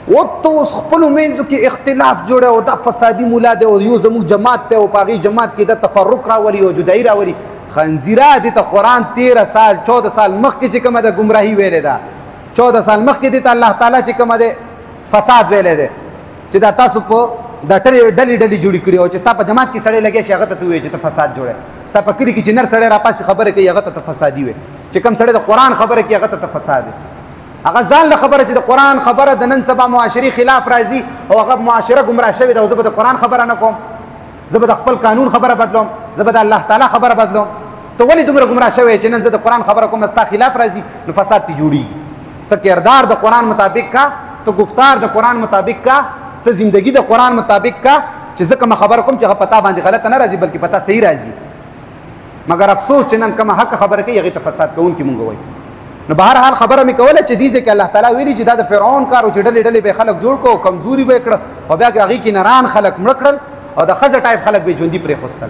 او تو خپل منځ کې اختلاف جوړه او دا فسادي مولا دی او یو زموږ جماعت ته او پاغي جماعت کې د تفرق راولي او جدای راولي خنزیره د قرآن 13 سال 14 سال مخکې چې کومه د گمراهي ویلې ده 14 سال مخکې د الله تعالی چې کومه د فساد ویلې ده چې دا تاسو په د ډلې ډلې جوړې کړې او چې تاسو په جماعت کې سړی لګي شي هغه ته وایي چې فساد جوړه تاسو په کلی کې چې نر سړی را پاسې خبره کوي هغه ته فسادي وي چې کوم سړی د قرآن خبره کوي هغه ته فساد دی هغه ځان له خبره چې د قرآن خبره د نن سبا معاشري خلاف راځي او هغه معاشره گمراه شوی ده او زه به د قرآن خبره نه کوم زه به د خپل قانون خبره بدلوم زه به د الله تعالی خبره بدلوم ته ولې دومره گمراه شوی چې نن زه د قرآن خبره کوم ستا خلاف راځي نو فساد تی جوړیږي ته کردار د قرآن مطابق کا ته گفتار د قرآن مطابق کا ته زندگی د قران مطابق کا چې زه کوم خبر کوم چې پتا باندې غلط نه راځي بلکې پتا صحیح راځي. مګر افسوس چې نن کوم حق خبره کوي هغه ته فساد کوونکی مونږ وایي. نو بهر حال خبره مې کوله چې دې ځکه الله تعالی ویلي چې دا د فرعون کار او چې ډلې ډلې به خلک جوړ کو کمزوري به کړ او بیا هغه کې نران خلک مړ کړل او د خزه ټایپ خلک به ژوندۍ پرې خوستل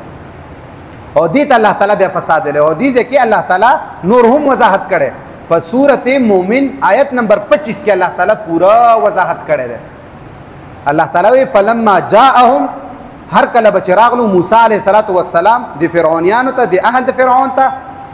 او دې ته الله تعالی بیا فساد له او دې ځکه الله تعالی نور هم وضاحت کړي په سورته مومن آیت نمبر 25 کې الله تعالی پورا وضاحت کړي ده. الله تعالی فلما جاءهم هر کله بچراغلو موسی علیه السلام د فرعونانو ته د اهل د فرعون ته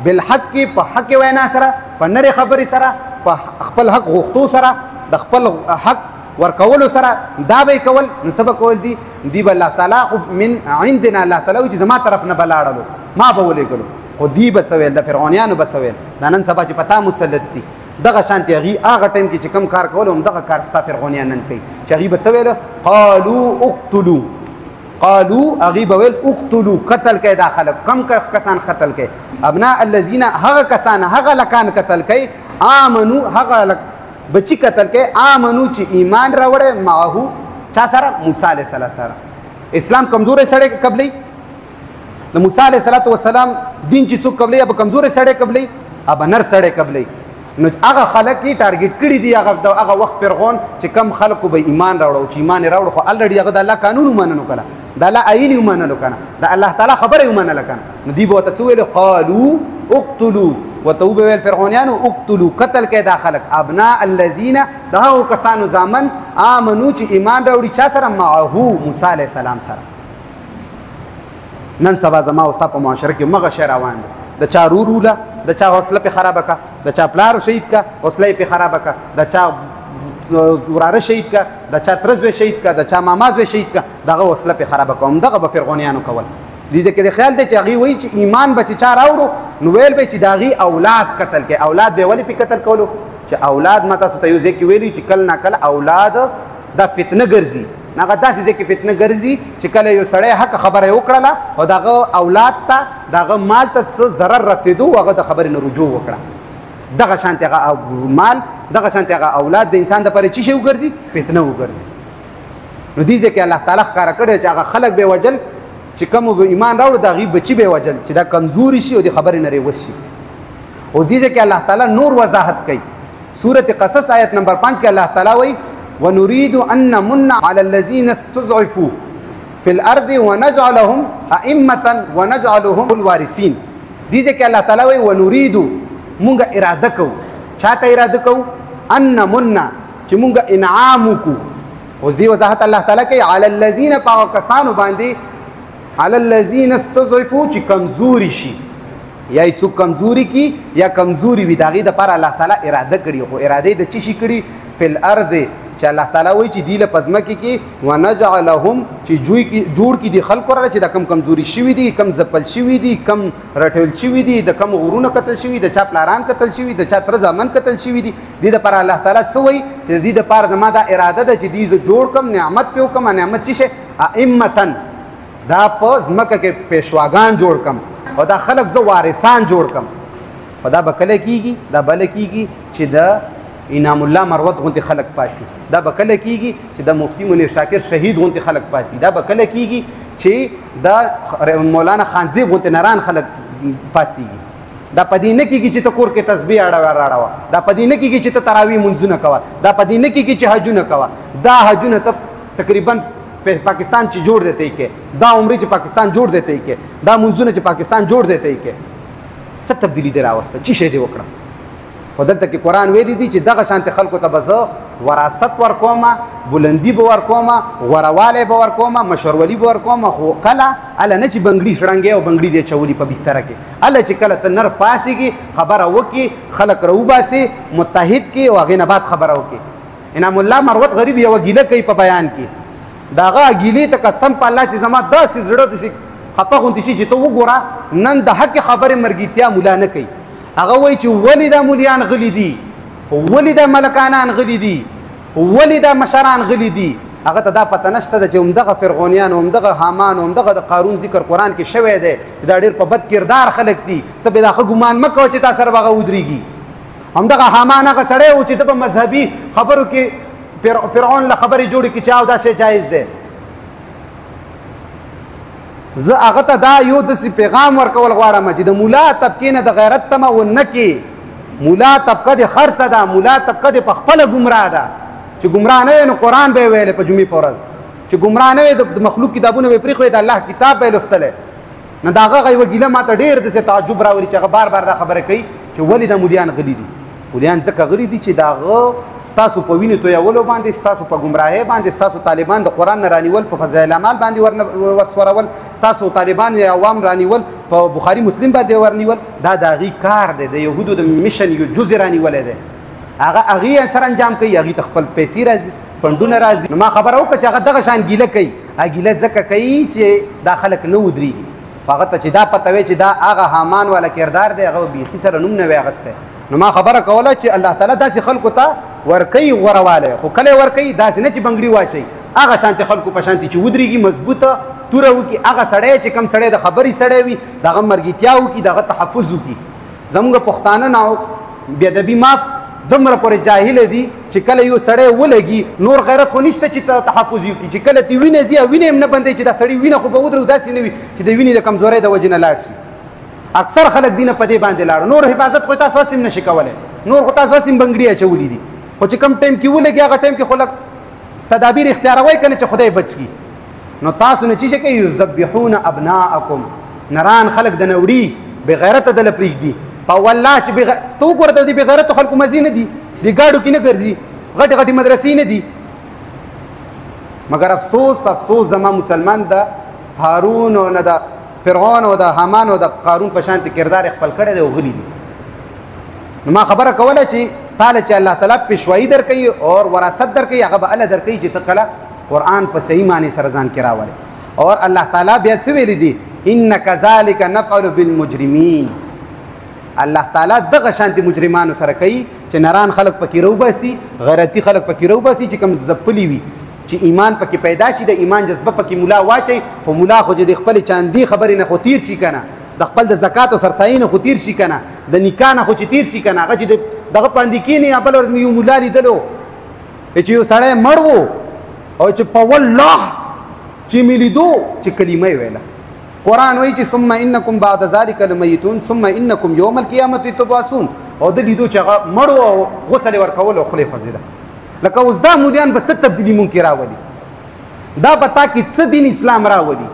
بالحق په حق وینا سره په نری خبري سره په خپل حق غوښتو سره د خپل حق ورکول سره دا به کول نو څه به کول دی به الله تعالی خو من عندنا الله تعالی چې زما طرف نه بلاړلو ما به ولېګلو خو دی به څویل د فرعونانو به څویل دا نن سبا چې پتا مسلط دي دغه شانتي هغه ټیم کې چې کم کار کول هم دغه کار ستا فرعونان نن کوي چې هغه به څویل قالوا اغيب ويل اقتلوا قتل کې داخله کم کسان قتل کې ابناء الذين هغه کسان هغه لکان قتل کې امنو هغه بچی قتل کې امنو چې ایمان راوړې معه چا سره موسی عليه السلام سره اسلام کمزورې سره قبلې د موسی عليه السلام دین چې څوک قبلې اب کمزورې سره قبلې اب نر سره قبلې نو هغه خلک یې ټارګټ کړی دی هغه وخت فرعون چې کم خلکو به ایمان راوړو چې ایمان راوړو خو الریډي هغه د الله قانون ومنلو کړه د الله عین ومنلو کنه د الله تعالی خبره ومنل کنه نو دی به ته ویل قالوا اقتلوا وتوب ویل فرعونانو اقتلوا قتل کې داخلك ابناء الذين دهو کسانو زامن امنو چې ایمان راوړي چا سره معه موسی علیه السلام سره. نن سبا زما او ستا په معاشره کې مغه شی روان دی د چا روروله د چا حوصله په خرابه کا د چا پلار شهید کا حوصله په خرابه کا د چا وراره شهید کا د چا ترزوی شهید کا د چا مامازوی شهید کا دغه حوصله په خرابه کوم دغه به فرعونانو کول دي ځکه د خیال دی چې هغه وایي چې ایمان به چې چا راوړو نو ویل به چې داغي اولاد قتل کې اولاد به ولې په قتل کولو چې اولاد ماته ستو یو ځکه ویلي چې کله نه کله اولاد د فتنه ګرځي هغه داسې ځکه فتنه ګرځي چې کله یو سړی حق خبره وکړه او دغه اولاد ته دغه مال ته څه ضرر رسیدو هغه د خبرې نه رجوع وکړه دغه شانتي هغه مال دغه شانتي هغه اولاد د انسان د پرې چی شي وګرځي فتنه وګرځي نو دې ځکه الله تعالی ښکارا کړی چې هغه خلک به وجل چې کوم به ایمان راوړ دا غي بچي به وجل چې دا کمزوري شي او د خبرې نه وشي او دې ځکه الله تعالی نور وضاحت کوي سوره قصص آیت نمبر 5 کې الله تعالی وایي ونريد ان نمن على الذين استضعفوا في الارض ونجعلهم ائمه ونجعلهم الوارثين دې ځکه الله تعالی وایي ونريد مونږه اراده کوو چاته اراده کوو ان نمن چې مونږه انعام وکړو اوس دې وضاحت الله تعالی کوي على الذين پاکستان باندې على الذين استضعفوا چې کمزوري شي یا څوک کمزوري کی یا کمزوري وي داغي د پر الله تعالی اراده کړی خو اراده د چی شي کړی فل ارض چې الله تعالی وایي چې دی له پزمکه کې ونجعلهم چې جوړ کی دي خلق را چې د کم کمزوري شوی دي کم زپل شوی دي کم رټول شوی دي د کم غرونه قتل شوی د چا پلاران قتل شوی د چا تر زمن قتل شوی دي د پر الله تعالی څه وایي چې د پر زما د اراده د چې دی جوړ کم نعمت په کم نعمت چی شه ائمتن دا پس مکه کې پېشواګان جوړ کم او دا خلک زو وارثان جوړ کم او دا بکله کیږي دا بل کیږي چې د انعام الله مروت غونتی خلق پاسي دا بکله کیږي چې د مفتی منیر شاکر شهید غونتی خلق پاسي دا بکله کیږي چې د مولانا خانزیب غونتی نران خلق پاسي دا پدې نه کیږي چې ته کور کې تسبیح اړه دا پدې نه کیږي چې ته تراوی منځونه کوه دا پدې نه کیږي چې حجونه کوه دا حجونه ته تقریبا پاکستان چې جوړ دیته کې دا عمرې چې پاکستان جوړ دیته کې دا منځونه چې پاکستان جوړ دیته کې څه تبدیلی دی راوسته چی شي دی وکړه خدلته کې قران ویلي دي چې دغه شانت خلکو ته بزه وراثت ورکوما بلندی به ورکوما غورواله به ورکوما مشرولی به ورکوما خو کله اله نه چې بنگړي شړنګي او بنگړي دی چولی په بستر کې اله چې کله ته نر پاسيږي خبره وکي خلک روباسي متحد کې او غینه بعد خبره وکي انعام الله مروت غریب یو ګیله کوي په بیان کې داغه ګیله ته قسم په الله چې زما داسې زړه دسي خپه غونډي شي چې ته وګوره نن د حق خبره مرګیتیا مولا نه کوي هغه وای چې ولید مولیان غلی دي ولید ملکانان غلی دي ولید مشران غلی دي هغه ته دا پته نشته چې همدغه فرعونیان او همدغه حامان او همدغه د قارون ذکر قران کې شوی دی چې دا ډیر په بد کردار خلک دي ته به دا ګمان مکو چې تاسو سره بغه ودرېږي همدغه حامان هغه سره او چې د مذهبي خبرو کې فرعون له خبرې جوړې کړي چې او دا شی جایز دی. زه هغه ته دا یو داسې پیغام ورکول غواړم چې د مولا طبقې نه د غیرت تمه ونه کړي. مولا طبقه د خرڅه ده، مولا طبقه د په خپله ګمراه ده. چې ګمراه نه وي نو قرآن به یې ویلی په جمعې په ورځ، چې ګمراه نه وي د مخلوق کتابونه به یې پرېښوي، د الله کتاب به یې لوستلی. نو د هغه یوه ګیله ما ته ډېر داسې تعجب راولي چې هغه بار بار دا خبره کوي چې ولې دا مولیان غلي دي. مولیان ځکه غلي دي چې د هغه ستاسو په وینې تویولو باندې، ستاسو په ګمراهۍ باندې، ستاسو طالبان د قرآن نه رانیول په فضایل اعمال باندې ورسورول، تاسو طالبان عوام رانیول په بخاري مسلم باندې ورنیول، دا د هغې کار دی. د یهودو د میشن یو جز یې رانیولی دی، هغه هغې سر انجام کوي، هغې ته خپل پیسې راځي، فنډونه راځي. نو ما خبره وکړه چې هغه دغه شان ګیله کوي. هغه ګیله ځکه کوي چې دا خلک نه ودرېږي. هغه ته چې دا پته وی چې دا هغه حامان والا کردار دی، هغه بیخي سره نوم نه وی اخیستی. نو ما خبره کوله چې الله تعالی داسې خلکو ته ورکوي غوروالی، خو کله یې ورکوي داسې نه چې بنګړي واچوي، هغه شانتې خلکو په شانتې چې ودرېږي، مضبوطه توره وکړي. هغه سړی چې کوم سړی د خبرې سړی وي، د هغه مرګتیا وکړي، د هغه تحفظ وکړي. زموږ پښتانه نه بېادبي معاف دومره پورې جاهله دي چې کله یو سړی ولګي نور غیرت خو نشته چې تحفظ وکړي. چې کله تی وینه ځي او وینه هم نه بندوي چې دا سړی وینه خو به ودرو، داسې نه وي چې د وینې د کمزورۍ د وجې نه لاړ شي. اکثر خلک دینه په دې باندې لاړ. نور حفاظت خو تاسو هسې هم نشئ کولی، نور خو تاسو هسې هم بنګړي اچولي دي، خو چې کوم ټایم کې ولګي هغه ټایم کې خو لږ تدابیر اختیاروئ که نه چې خدای بچ کړي. نو تاسو نه چې شي کوي یذبحون ابناءکم، نران خلک د نوړي بغیرته دله پرېږدي. په والله چې ته وګوره د دې بغیرتو خلکو مزې نه دي، د ګاډو کې نه ګرځي، غټې غټې مدرسې نه دي. مګر افسوس افسوس زما مسلمان د هارون او نه د فرعون او د حامان او د قارون په شانتې کردار خپل کړی دی او غلي دي. نو ما خبره کوله چې تاله چې الله تعالی پیشوایي درکوي او وراثت درکوي، هغه به الله درکوي چې ته کله قرآن په صحیح معنی سره ځان کې راولې. او الله تعالی بیا څه ویلی دي؟ ان کذلک نفعل بالمجرمین. الله تعالی دغه شانتي مجرمانو سره کوي چې نران خلک پکې روباسي، غیرتي خلک پکې روباسي، چې کوم زپلي وي چې ایمان پکې پیدا شي، د ایمان جذبه پکې مولا واچي. خو مولا خو چې د خپل چاندي خبرې نه خو تیر شي کنه، د خپل د زکات او سرسایي نه خو تیر شي کنه، د نکاح نه خو چې تیر شي کنه. هغه چې دغه باندې کېني یا بل ورځ مې یو مولا لیدلو چې یو سړی مړ و او چې په والله چې مې لیدو چې کلمه یې ویله. قرآن وایي چې ثم انکم بعد ذلک لمیتون ثم انکم یوم القیامة تبعثون. او د لیدو چې هغه مړ و او غسل یې ورکول او خولې خوځېده. لکه اوس دا مولیان به څه تبدیلي مونږ کې راولي؟ دا به تا کې څه دین اسلام راولي؟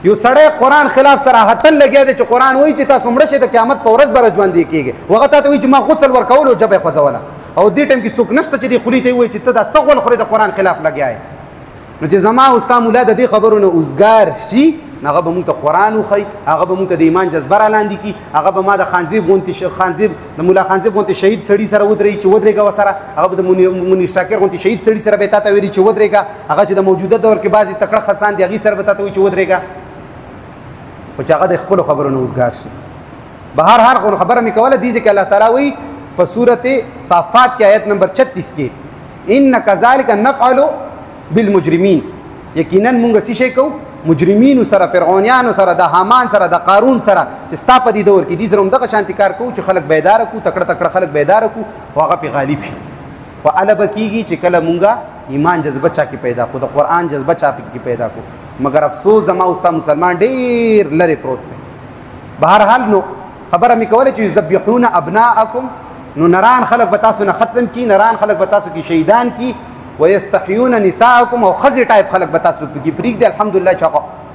یو سړی قرآن خلاف صراحتن لګیا دی چې قرآن وایي چې تاسو مړه شئ د قیامت په ورځ به ژوندي کېږئ، هغه تا ته وایي چې ما غسل ورکول او ژبه یې خوځوله. او دې ټایم کې څوک نشته چې دې خولې ته یې وایي چې ته دا څه غول خورې د قرآن خلاف لګیا یې. نو چې زما او ستا مولا د دې خبرو نه اوزګار شي، هغه به مونږ ته قرآن وښیي، هغه به مونږ ته د ایمان جذبه را لاندې کړي، هغه به ما د خانزیب غوندې د مولا خانزیب غوندې شهید سړي سره ودرېږي چې ودرېږه ورسره، هغه به د منیر شاکر غوندې شهید سړي سره به تا ته ویلي چې ودرېږه، هغه چې د موجوده دور کې بعضې تکړه خسان دي هغې سره به تا ته وایي چې ودرېږه. خو چې هغه د خپلو خبرو نه اوزګار شي. بهر هر خبره مې کوله دې کې الله تعالی وایي په صورت صافات کې آیت نمبر 36 کې ان کذلک نفعل بالمجرمین. یقینا مونږ څه شی کوو؟ مجرمینو سره، فرعونیانو سره، د حامان سره، د قارون سره چې ستا په دې دور کې دې سره هم دغه شانتي کار کوو چې خلک بیداره کړو، تکړه تکړه خلک بیداره کړو او هغه پې غالب شي. خو هله به کېږي چې کله مونږه ایمان جذبه چا کې پیدا کړو، د قرآن جذبه چا کې پیدا کړو. مګر افسوس زما او ستا مسلمان ډېر لرې پروت دی. بهرحال نو خبره مې کوله چې یذبحون ابناءکم، نو نران خلک به تاسو نه ختم کړي، نران خلک به تاسو کې شهیدان کړي، ويستحيون نساءکم، او ښځې ټایپ خلک به تاسو پکې پرېږدي. الحمدلله چې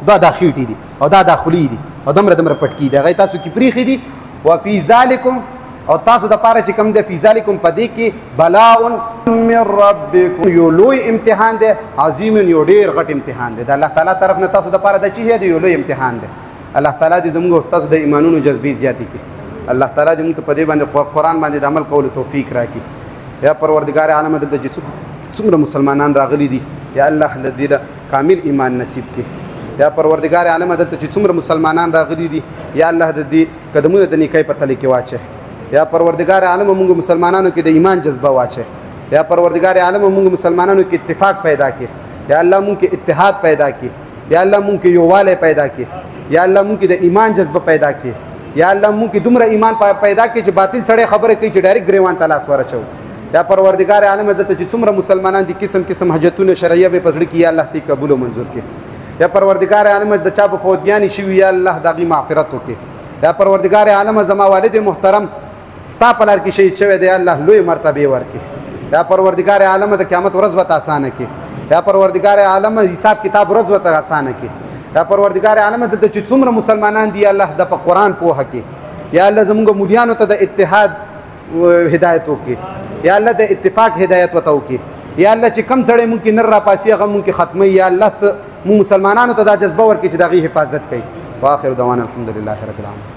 دا خېټې دي او دا خولې دي او دومره دومره پټکي دي، هغه تاسو کې پرېښي دي. وفي ذلکم، او تاسو دپاره چې کوم دی فی ذلکم په دې کې بلاء من ربکم، یو لوی امتحان دی، عظیم یو ډېر غټ امتحان دی د الله تعالی طرف نه تاسو دپاره د چی دی، یو لوی امتحان دی. الله تعالی دې زموږ او ستاسو د ایمانونو جذبې زیاتې کړي. الله تعالی دې موږ ته په دې باندې قرآن باندې د عمل کولو توفیق راکړي. یا پروردګار عالم دلته چې څومره مسلمانان راغلي دي، یا الله دې له کامل ایمان نصیب کړي. یا پروردګار عالم دلته چې څومره مسلمانان راغلي دي، یا الله دې قدمونه د نیکۍ په تلې کې واچوي. یا پروردګار عالم موږ مسلمانانو کې د ایمان جذبه واچوي. یا پروردګار عالم موږ مسلمانانو کې اتفاق پیدا کړي. یا الله موږ کې اتحاد پیدا کړي. یا الله موږ کې یووالی پیدا کړي. یا الله موږ کې د ایمان جذبه پیدا کړي. یا الله موږ کې دومره ایمان پیدا کړي چې باطل سړی خبره کوي چې ډایرکټ ګریوان ته لاس ورچوي. یا پروردگار عالم د ته چې څومره مسلمانان دي قسم قسم حاجتونه شرعیه به پسړي کې یا الله تی قبول او منظور کې یا پروردگار عالم د چا په فوتګانی شي یا الله دغه مغفرت وکړي یا پروردگار عالم زما والد محترم ستا په لار کې شهید شوی دی الله لوی مرتبه ورکړي یا پروردگار عالم د قیامت ورځ وته اسانه کې یا پروردگار عالم حساب کتاب ورځ وته اسانه کې یا پروردگار عالم د چې څومره مسلمانان دي الله د په قران په حق کې یا الله زموږ مليانو ته د اتحاد هدایت وکړي یا الله د اتفاق هدایت وته وکړي یا الله چې کم سړی مونږ کې نر را پاسي هغه مونږ کې ختمي یا الله ته مو مسلمانانو ته دا جذبه ورکړي چې دغه حفاظت کوي واخر دعوانا الحمدلله رب العالمین.